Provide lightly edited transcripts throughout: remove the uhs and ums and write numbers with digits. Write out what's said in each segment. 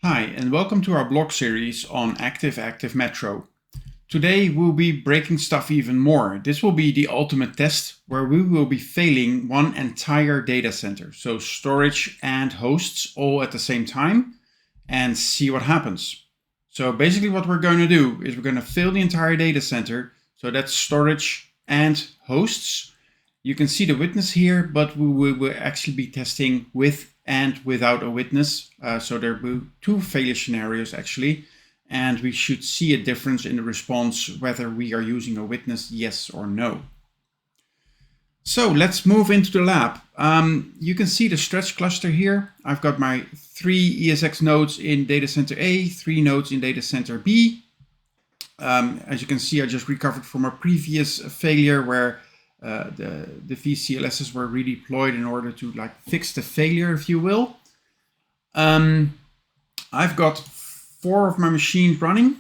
Hi, and welcome to our blog series on active metro. Today we'll be breaking stuff even more. This will be the ultimate test where we will be failing one entire data center, so storage and hosts all at the same time, and see what happens. So basically what we're going to do is we're going to fail the entire data center, so that's storage and hosts. You can see the witness here, but we will actually be testing with and without a witness. So there will be two failure scenarios actually, and we should see a difference in the response whether we are using a witness, yes or no. So let's move into the lab. You can see the stretch cluster here. I've got my 3 ESX nodes in data center A, 3 nodes in data center B. As you can see, I just recovered from a previous failure where the VCLSs were redeployed in order to fix the failure, if you will. I've got 4 of my machines running.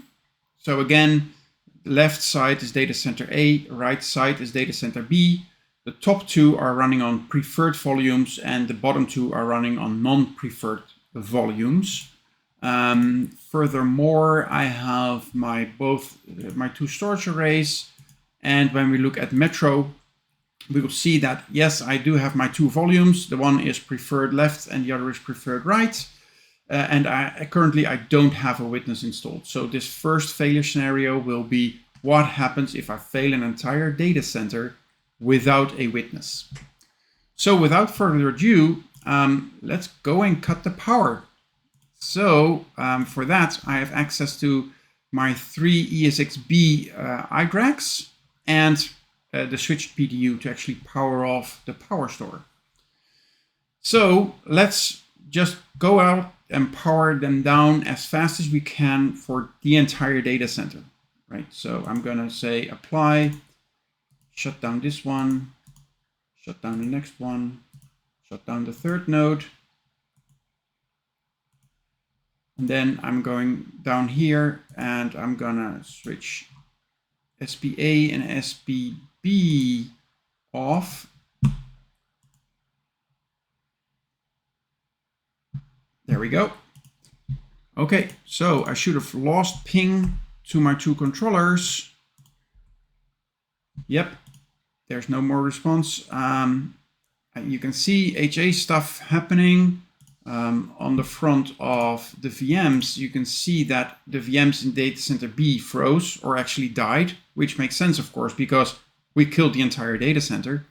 So again, left side is data center A, right side is data center B. The top 2 are running on preferred volumes and the bottom 2 are running on non-preferred volumes. Furthermore, I have my 2 storage arrays, and when we look at metro, we will see that yes, I do have my 2 volumes. The one is preferred left and the other is preferred right. And currently I don't have a witness installed. So this first failure scenario will be what happens if I fail an entire data center without a witness. So without further ado, let's go and cut the power. So for that, I have access to my 3 ESXB iDRACs and the switched PDU to actually power off the PowerStore. So let's just go out and power them down as fast as we can for the entire data center, right? So I'm going to say apply, shut down this one, shut down the next one, shut down the 3rd node. And then I'm going down here and I'm going to switch SPA and SPB off. There we go. Okay, so I should have lost ping to my 2 controllers. Yep, there's no more response. You can see HA stuff happening on the front of the VMs. You can see that the VMs in data center B froze or actually died, which makes sense, of course, because we killed the entire data center.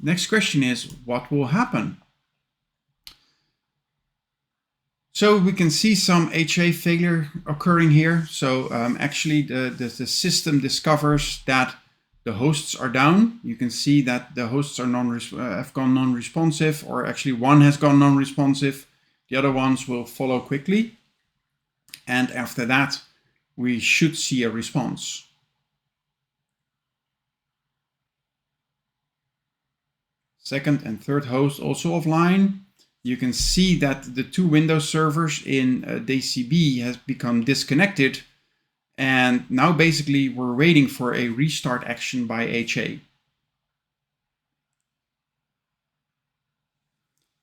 Next question is, what will happen? So we can see some HA failure occurring here. So actually the system discovers that the hosts are down. You can see that the hosts are have gone non-responsive, or actually one has gone non-responsive. The other ones will follow quickly. And after that, we should see a response. Second and third host also offline. You can see that the 2 Windows servers in DCB has become disconnected. And now basically we're waiting for a restart action by HA.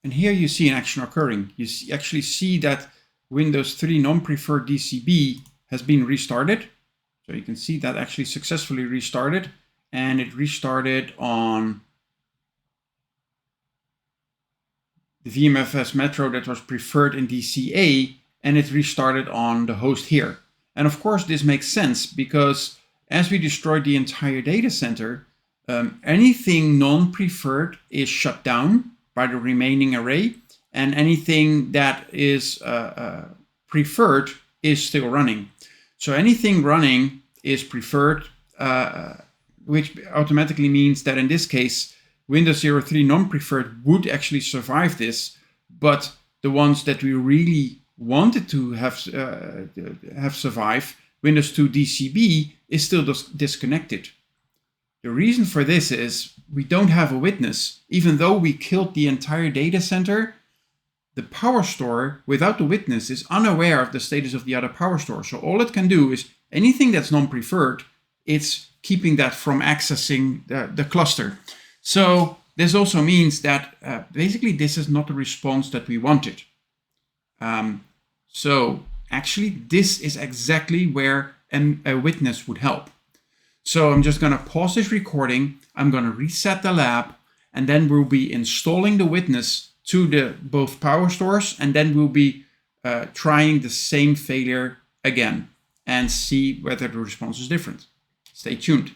And here you see an action occurring. You actually see that Windows 3 non-preferred DCB has been restarted. So you can see that actually successfully restarted, and it restarted on the VMFS Metro that was preferred in DCA, and it restarted on the host here. And of course, this makes sense because as we destroyed the entire data center, anything non-preferred is shut down by the remaining array, and anything that is preferred is still running. So anything running is preferred, which automatically means that in this case, Windows 03 non-preferred would actually survive this, but the ones that we really wanted to have survive, Windows 2 DCB, is still disconnected. The reason for this is we don't have a witness. Even though we killed the entire data center, the PowerStore without the witness is unaware of the status of the other PowerStore. So all it can do is anything that's non-preferred, it's keeping that from accessing the cluster. So this also means that basically this is not the response that we wanted. So actually, this is exactly where a witness would help. So I'm just going to pause this recording. I'm going to reset the lab, and then we'll be installing the witness to the both power stores, and then we'll be trying the same failure again and see whether the response is different. Stay tuned.